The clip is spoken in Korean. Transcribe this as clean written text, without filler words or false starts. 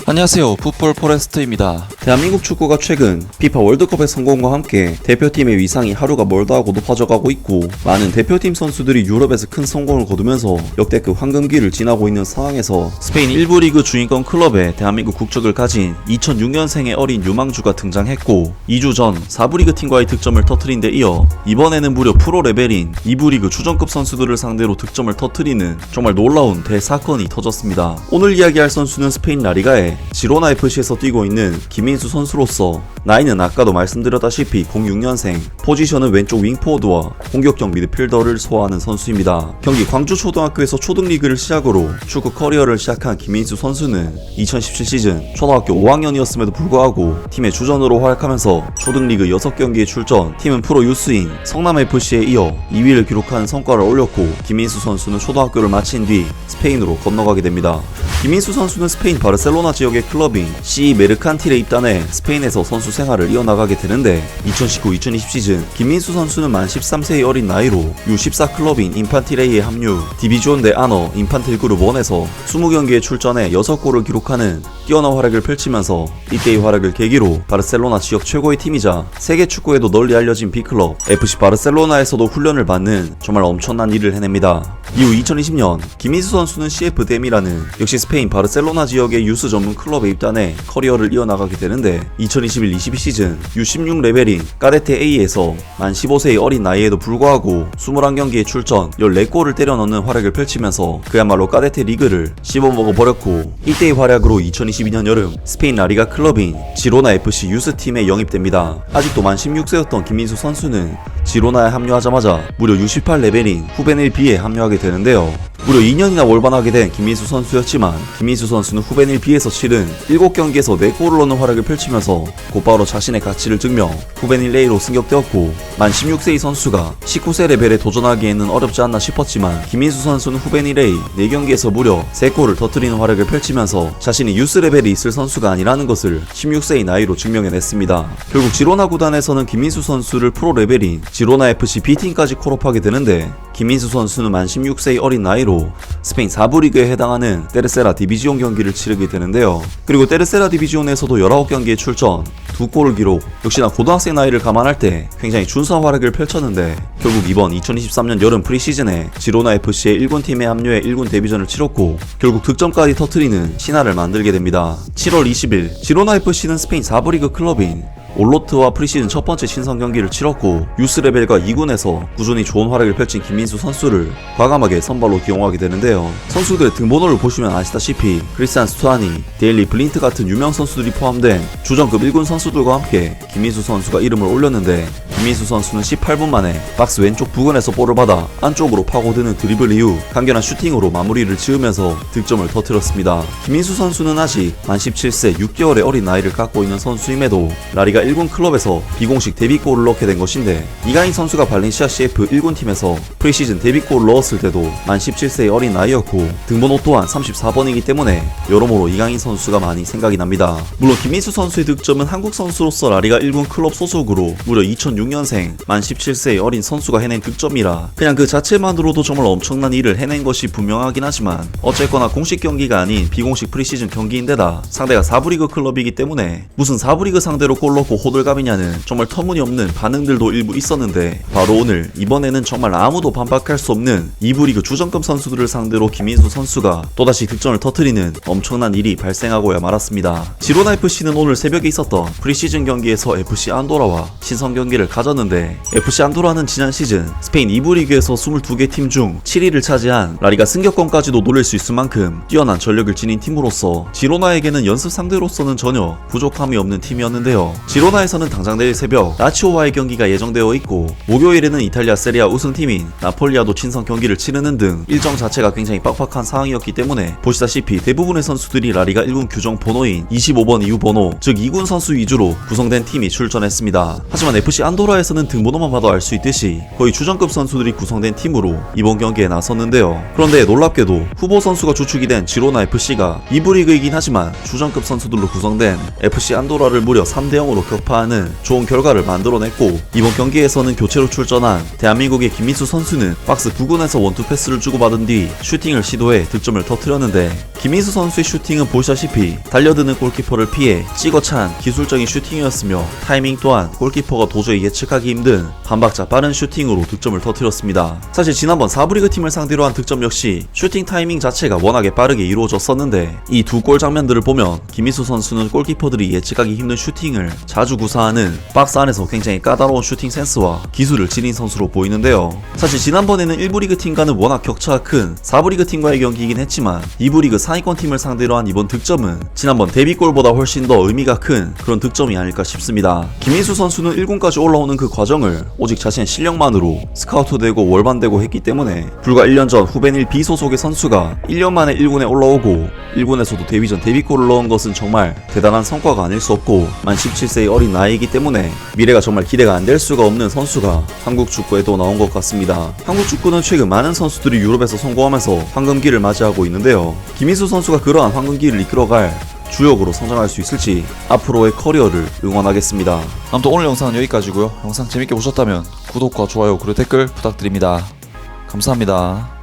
안녕하세요, 풋볼 포레스트입니다. 대한민국 축구가 최근 피파 월드컵의 성공과 함께 대표팀의 위상이 하루가 멀다 하고 높아져가고 있고, 많은 대표팀 선수들이 유럽에서 큰 성공을 거두면서 역대급 황금기를 지나고 있는 상황에서 스페인 1부 리그 주인공 클럽에 대한민국 국적을 가진 2006년생의 어린 유망주가 등장했고, 2주 전 4부 리그 팀과의 득점을 터뜨린 데 이어 이번에는 무려 프로 레벨인 2부 리그 주전급 선수들을 상대로 득점을 터뜨리는 정말 놀라운 대사건이 터졌습니다. 오늘 이야기할 선수는 스페인 라리가의 지로나 FC에서 뛰고 있는 김민수 선수로서, 나이는 아까도 말씀드렸다시피 06년생, 포지션은 왼쪽 윙포워드와 공격형 미드필더를 소화하는 선수입니다. 경기 광주초등학교에서 초등리그를 시작으로 축구 커리어를 시작한 김민수 선수는 2017 시즌 초등학교 5학년이었음에도 불구하고 팀의 주전으로 활약하면서 초등리그 6경기에 출전, 팀은 프로 유스인 성남FC에 이어 2위를 기록한 성과를 올렸고, 김민수 선수는 초등학교를 마친 뒤 스페인으로 건너가게 됩니다. 김민수 선수는 스페인 바르셀로나 지역의 클럽인 C 메르칸틸에 입단해 스페인에서 선수 생활을 이어나가게 되는데, 2019-2020 시즌 김민수 선수는 만 13세의 어린 나이로 U14 클럽인 인판틸A에 합류, 디비지온 데 아너 인판틸 그룹 1에서 20경기에 출전해 6골을 기록하는 뛰어난 활약을 펼치면서 이때의 활약을 계기로 바르셀로나 지역 최고의 팀이자 세계 축구에도 널리 알려진 B클럽 FC 바르셀로나에서도 훈련을 받는 정말 엄청난 일을 해냅니다. 이후 2020년 김민수 선수는 CF 데미라는 역시 스페인 바르셀로나 지역의 유스 전문 클럽에 입단해 커리어를 이어나가게 되는데, 2021-22 시즌 U16 레벨인 까데테 A에서 만 15세의 어린 나이에도 불구하고 21경기에 출전 14골을 때려 넣는 활약을 펼치면서 그야말로 까데테 리그를 씹어먹어버렸고, 이때의 활약으로 2022년 여름 스페인 라리가 클럽인 지로나 FC 유스팀에 영입됩니다. 아직도 만 16세였던 김민수 선수는 지로나에 합류하자마자 무려 U18 레벨인 후베닐 B에 합류하게 되는데요. 무려 2년이나 월반하게 된 김민수 선수였지만, 김민수 선수는 후베닐 B에서 치른 7경기에서 4골을 넣는 활약을 펼치면서 곧바로 자신의 가치를 증명 후베닐 A로 승격되었고, 만 16세의 선수가 19세 레벨에 도전하기에는 어렵지 않나 싶었지만, 김민수 선수는 후베닐 A 4경기에서 무려 3골을 터뜨리는 활약을 펼치면서 자신이 유스 레벨이 있을 선수가 아니라는 것을 16세의 나이로 증명해냈습니다. 결국 지로나 구단에서는 김민수 선수를 프로 레벨인 지로나 FC B팀까지 콜업하게 되는데, 김민수 선수는 만 16세의 어린 나이로 스페인 4부 리그에 해당하는 테르세라 디비지온 경기를 치르게 되는데요. 그리고 테르세라 디비지온에서도 19경기에 출전, 2골을 기록, 역시나 고등학생 나이를 감안할 때 굉장히 준수한 활약을 펼쳤는데, 결국 이번 2023년 여름 프리시즌에 지로나 FC의 1군팀에 합류해 1군 데뷔전을 치렀고, 결국 득점까지 터뜨리는 신화를 만들게 됩니다. 7월 20일 지로나 FC는 스페인 4부 리그 클럽인 올로트와 프리시즌 첫 번째 신선 경기를 치렀고, 유스 레벨과 2군에서 꾸준히 좋은 활약을 펼친 김민수 선수를 과감하게 선발로 기용하게 되는데요. 선수들의 등번호를 보시면 아시다시피 크리스찬 스투아니, 데일리 블린트 같은 유명 선수들이 포함된 주전급 1군 선수들과 함께 김민수 선수가 이름을 올렸는데, 김민수 선수는 18분 만에 박스 왼쪽 부근에서 볼을 받아 안쪽으로 파고드는 드리블 이후 간결한 슈팅으로 마무리를 지으면서 득점을 터뜨렸습니다. 김민수 선수는 아직 만 17세 6개월의 어린 나이를 갖고 있는 선수임에도 라리가 1군 클럽에서 비공식 데뷔골을 넣게 된 것인데, 이가인 선수가 발렌시아 CF 1군 팀에서 프리시즌 데뷔골을 넣었을 때도 만 17세의 어린 나이였고, 등번호 또한 34번이기 때문에 여러모로 이가인 선수가 많이 생각이 납니다. 물론 김민수 선수의 득점은 한국 선수로서 라리가 1군 클럽 소속으로 무려 2006년생 만 17세의 어린 선수가 해낸 득점이라 그냥 그 자체만으로도 정말 엄청난 일을 해낸 것이 분명하긴 하지만, 어쨌거나 공식 경기가 아닌 비공식 프리시즌 경기인데다 상대가 4부 리그 클럽이기 때문에 무슨 4부 리그 상대로 골 넣고 호들갑이냐는 정말 터무니없는 반응들도 일부 있었는데, 바로 오늘 이번에는 정말 아무도 반박할 수 없는 2부 리그 주전급 선수들을 상대로 김민수 선수가 또다시 득점을 터뜨리는 엄청난 일이 발생하고야 말았습니다. 지로나 FC는 오늘 새벽에 있었던 프리시즌 경기에서 FC 안도라와 신선 경기를 가졌는데, FC 안도라는 지난 시즌 스페인 2부 리그에서 22개 팀 중 7위를 차지한 라리가 승격권까지도 노릴 수 있을 만큼 뛰어난 전력을 지닌 팀으로서 지로나에게는 연습 상대로서는 전혀 부족함이 없는 팀이었는데요. 지로나에서는 당장 내일 새벽 라치오와의 경기가 예정되어 있고, 목요일에는 이탈리아 세리아 우승팀인 나폴리와도 친선 경기를 치르는 등 일정 자체가 굉장히 빡빡한 상황이었기 때문에, 보시다시피 대부분의 선수들이 라리가 1군 규정 번호인 25번 이후 번호, 즉 2군 선수 위주로 구성된 팀이 출전했습니다. 하지만 FC 안도라에서는 등번호만 봐도 알 수 있듯이 거의 주전급 선수들이 구성된 팀으로 이번 경기에 나섰는데요. 그런데 놀랍게도 후보 선수가 주축이 된 지로나 FC가 2부 리그이긴 하지만 주전급 선수들로 구성된 FC 안도라를 무려 3대0으로 격파하는 좋은 결과를 만들어냈고, 이번 경기에서는 교체로 출전한 대한민국의 김민수 선수는 박스 9군에서 원투 패스를 주고받은 뒤 슈팅을 시도해 득점을 터뜨렸는데, 김민수 선수의 슈팅은 보시다시피 달려드는 골키퍼를 피해 찍어찬 기술적인 슈팅이었으며 타이밍 또한 골키퍼가 도저히 예측하기 힘든 한 박자 빠른 슈팅으로 득점을 터뜨렸습니다. 사실 지난번 4부 리그 팀을 상대로 한 득점 역시 슈팅 타이밍 자체가 워낙에 빠르게 이루어졌었는데, 이 두 골 장면들을 보면 김민수 선수는 골키퍼들이 예측하기 힘든 슈팅을 자주 구사하는 박스 안에서 굉장히 까다로운 슈팅 센스와 기술을 지닌 선수로 보이는데요. 사실 지난번에는 1부 리그 팀과는 워낙 격차가 큰 4부 리그 팀과의 경기이긴 했지만 2부 리그 상위권 팀을 상대로 한 이번 득점은 지난번 데뷔골보다 훨씬 더 의미가 큰 그런 득점이 아닐까 싶습니다. 김민수 선수는 1군까지 올라오는 그 과정을 오직 자신의 실력만으로 스카우트되고 월반되고 했기 때문에, 불과 1년 전 후벤 1B 소속의 선수가 1년 만에 1군에 올라오고 1군에서도 데뷔전 데뷔골을 넣은 것은 정말 대단한 성과가 아닐 수 없고, 만 17세의 어린 나이이기 때문에 미래가 정말 기대가 안 될 수가 없는 선수가 한국 축구에도 나온 것 같습니다. 한국 축구는 최근 많은 선수들이 유럽에서 성공하면서 황금기를 맞이하고 있는데요. 김민수 선수가 그러한 황금기를 이끌어갈 주역으로 성장할 수 있을지 앞으로의 커리어를 응원하겠습니다. 아무튼 오늘 영상은 여기까지고요. 영상 재밌게 보셨다면 구독과 좋아요 그리고 댓글 부탁드립니다. 감사합니다.